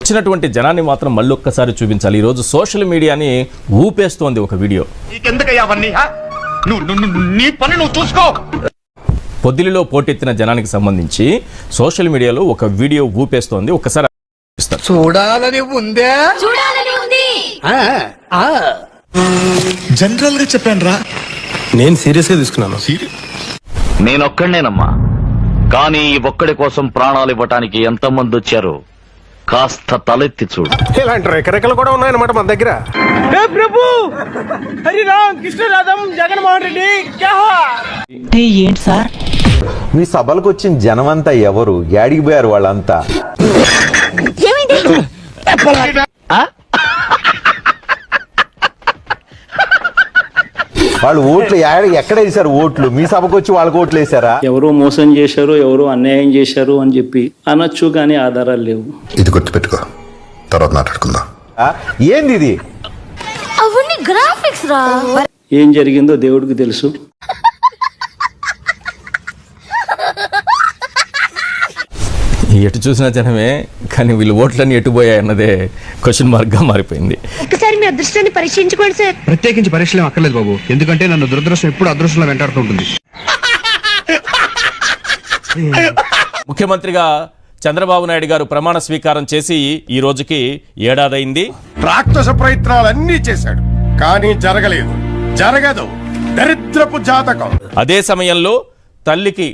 వచ్చినటువంటి జనాన్ని మాత్రం మళ్ళొక్కసారి చూపించాలి. ఈరోజు సోషల్ మీడియాని ఊపేస్తోంది ఒక వీడియో. పొద్దులిలో పోటెత్తిన జనానికి సంబంధించి సోషల్ మీడియాలో ఒక వీడియో ఊపేస్తోంది. ఒక్కసారి చూడాలని ఉందే, జనరల్ గా చెప్పాను రా, నేను సీరియస్ గా తీసుకున్నాను. నేనొక్కడేనమ్మా, కానీ ఈ ఒక్కడి కోసం ప్రాణాలు ఇవ్వటానికి ఎంతమంది వచ్చారో కాస్త తలెత్తి చూడు. ఇలాంటి రెకరెకలు కూడా ఉన్నాయన్నమాట మన దగ్గర. ప్రభు హరిరామ్ కృష్ణరాధం జగన్మోహన్ రెడ్డి ఏంటి సార్? మీ సభలకు వచ్చిన జనమంతా ఎవరు? యాడికి పోయారు వాళ్ళంతా? వాళ్ళు ఓట్లు ఎక్కడ వేసారు? ఓట్లు మీ సభకు వచ్చి వాళ్ళకి ఓట్లు వేసారా? ఎవరో మోసం చేశారు, ఎవరో అన్యాయం చేశారు అని చెప్పి అనొచ్చు, కానీ ఆధారాలు లేవు. ఇది గుర్తుపెట్టుకో, తర్వాత మాట్లాడుకుందాం. ఏంది ఇది? అవన్నీ గ్రాఫిక్స్ రా. ఏం జరిగిందో దేవుడికి తెలుసు. ఎటు చూసిన జనమే, కానీ వీళ్ళు ఓట్లన్నీ ఎటుపోయాయి అన్నదే క్వశ్చన్ మార్క్ గా మారిపోయింది. ఒక్కసారి మీ అదృష్టాన్ని పరీక్షించుకోండి సార్. ప్రత్యేకించి పరీక్షలు అక్కర్లేదు బాబు, ఎందుకంటే నన్ను దురదృష్టం ఎప్పుడు అదృష్టంలో వెంటాడుతుంటుంది. ముఖ్యమంత్రిగా చంద్రబాబు నాయుడు గారు ప్రమాణ స్వీకారం చేసి ఈ రోజుకి ఏడాదైంది. రాక్షస ప్రయత్నాలన్నీ చేశాడు, కానీ జరగలేదు, జరగదు, దరిద్రపు జాతకం. అదే సమయంలో తల్లికి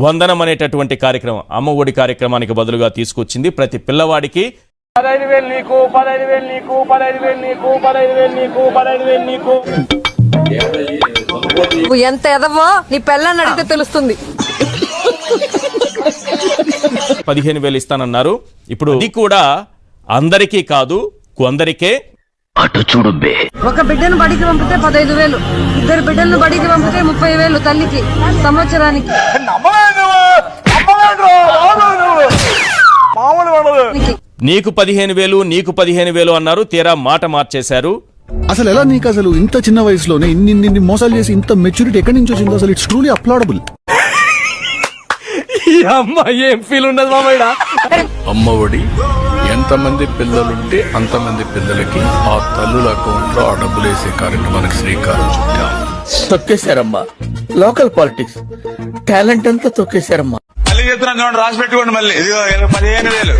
వందనం అనేటటువంటి కార్యక్రమం, అమ్మ ఒడి కార్యక్రమానికి బదులుగా తీసుకొచ్చింది. ప్రతి పిల్లవాడికి 15,000 నీకు, 15,000 నీకు, 15,000 నీకు, 15,000 నీకు, 15,000 నీకు. నువ్వు ఎంత ఎదవో నీ పెళ్ళని అడిగితే తెలుస్తుంది. 15,000 ఇస్తానన్నారు. ఇప్పుడు ఇది కూడా అందరికీ కాదు, కొందరికే. అటు చూడు బే. ఒక బిడ్డను బడికి పంపితే 15,000, ఇద్దరు బిడ్డలను బడికి పంపితే 30,000 తల్లికి సంవత్సరానికి. నీకు 15,000, నీకు 15,000 అన్నారు. తీరా మాట మార్చేశారు. అసలు ఎలా నీకు అసలు ఇంత చిన్న వయసులోనే ఇన్ని మోసాలు చేసి ఇంత మెచ్యూరిటీ ఎక్కడి నుంచి వచ్చిందో? అసలు ఇట్స్ ట్రూలీ అప్లాడబుల్. ఏం ఫీల్ ఉండదు మామయ్య. అమ్మ ఒడి ఎంతమంది పిల్లలుంటే అంతమంది పిల్లలకి ఆ తల్లుల అకౌంట్ లో ఆ డబ్బులు వేసే కార్యక్రమానికి శ్రీకారం చుట్టాం. తొక్కేశారమ్మా, లోకల్ పాలిటిక్స్ టాలెంట్ అంతా తొక్కేశారమ్మా. మళ్ళీ చెప్తున్నాను చూడండి, రాసి పెట్టుకోండి. మళ్ళీ 15,000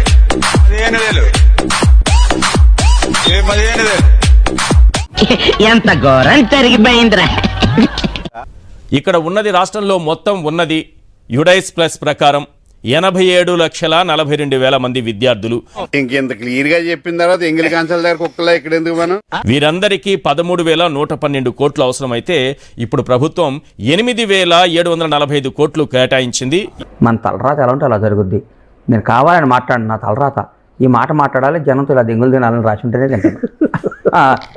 ఎంత ఘోరం జరిగిపోయిందిరా. ఇక్కడ ఉన్నది, రాష్ట్రంలో మొత్తం ఉన్నది యుడైస్ ప్లస్ ప్రకారం 87,42,000 మంది విద్యార్థులు. ఇంకెంత క్లియర్ గా చెప్పిన తర్వాత ఎంగిలి కాన్సల్ దగ్గర కుక్కలా ఇక్కడ ఎందుకు మనం? వీరందరికీ 13,112 కోట్లు అవసరమైతే ఇప్పుడు ప్రభుత్వం 8,745 కోట్లు కేటాయించింది. మన తలరాత ఎలా ఉంటే అలా జరుగుద్ది. నేను కావాలని మాట్లాడు, నా తలరాత ఈ మాట మాట్లాడాలి, జనంతో ఇలా దెంగులు తినాలని రాసి ఉంటేనే తింటాను.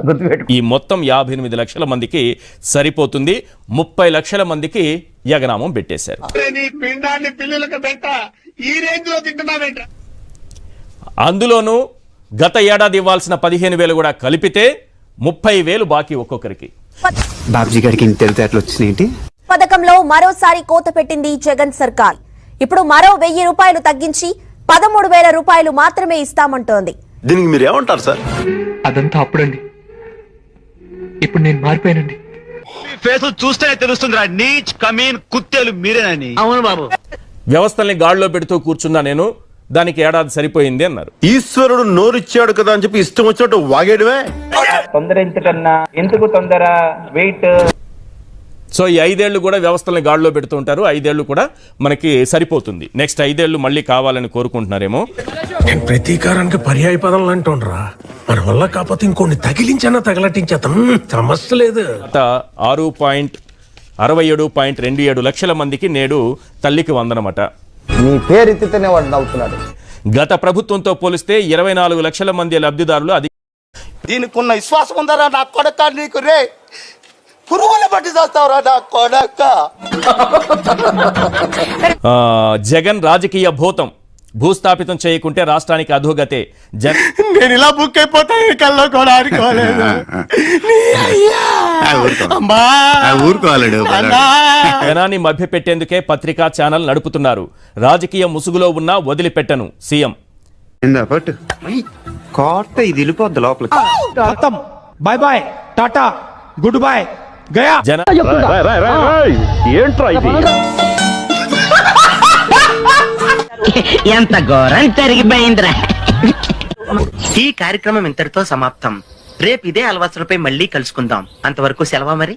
గుర్తుపెట్టు. ఈ మొత్తం 58 లక్షల మందికి సరిపోతుంది. 30 లక్షల మందికి యగనామం పెట్టేశారు. అందులోనూ గత ఏడాది ఇవ్వాల్సిన 15,000 కూడా కలిపితే 30,000 బాకీ ఒక్కొక్కరికి. బాబుజీ గారికి ఇంత తెలివితేటలు వచ్చినాయేంటి? పథకంలో మరోసారి కోత పెట్టింది జగన్ సర్కార్. ఇప్పుడు మరో 1,000 రూపాయలు తగ్గించి 13,000 రూపాయలు మాత్రమే ఇస్తామంటోంది. దీనికి మీరు ఏమంటారు సార్? అదంతా అప్పుడండి, ఇప్పుడు నేను మారిపోయానండి. ఫేస్ చూస్తేనే తెలుస్తుందిరా, నీచ్ కమీన్ కుత్తేలు మీరేనని. అవును బాబు. వ్యవస్థల్ని గాడిలో పెడుతూ కూర్చున్నా నేను, దానికి ఏడాది సరిపోయింది అన్నారు. ఈశ్వరుడు నోరిచ్చాడు కదా అని చెప్పి ఇష్టం వచ్చినట్టు వాగేయడమే. తొందర ఎంతకన్నా, ఎందుకు తొందర, వెయిట్. సో ఈ 5 ఏళ్లు కూడా వ్యవస్థల్ని గాడిలో పెడుతూ ఉంటారు. 5 ఏళ్లు కూడా మనకి సరిపోతుంది. నెక్స్ట్ 5 ఏళ్లు మళ్ళీ కావాలని కోరుకుంటున్నారేమో. నేను ప్రతీకారానికి పర్యాయ పదం అంటుండ్రా, మన వల్ల కాకపోతే ఇంకొన్ని తగిలించన్నా తగలటించేతాం, సమస్య లేదు. 6,67.27 లక్షల మందికి నేడు తల్లికి వందనమట. నీ పేరెత్తితేనే వాడు నవ్వుతున్నాడు. గత ప్రభుత్వంతో పోలిస్తే 24 లక్షల మంది లబ్ధిదారులు అధిక. దీనికున్న విశ్వాసం ఉందరా నా కొడక, నీకు రే పురుగులు పట్టి చేస్తావురా నా కొడక. జగన్ రాజకీయ భూతం, భూస్థాపితం చేయకుంటే రాష్ట్రానికి అధోగతే. నేను ఇలా బుక్ అయిపోతా కల్లో కూడా ఆడుకోలేదు. జనాన్ని మభ్యపెట్టేందుకే పత్రికా ఛానల్ నడుపుతున్నారు. రాజకీయ ముసుగులో ఉన్నా వదిలిపెట్టను సీఎం. కోట ఇది వెళ్ళిపోద్ది లోపలికి. బాయ్ బాయ్ టాటా గుడ్ బాయ్ గయా. జన ఏంట్రా ఇది? ఎంత ఘోరం జరిగిపోయిందిరా. ఈ కార్యక్రమం ఇంతటితో సమాప్తం. రేపు ఇదే అలవాసులపై మళ్ళీ కలుసుకుందాం. అంతవరకు సెలవు మరి.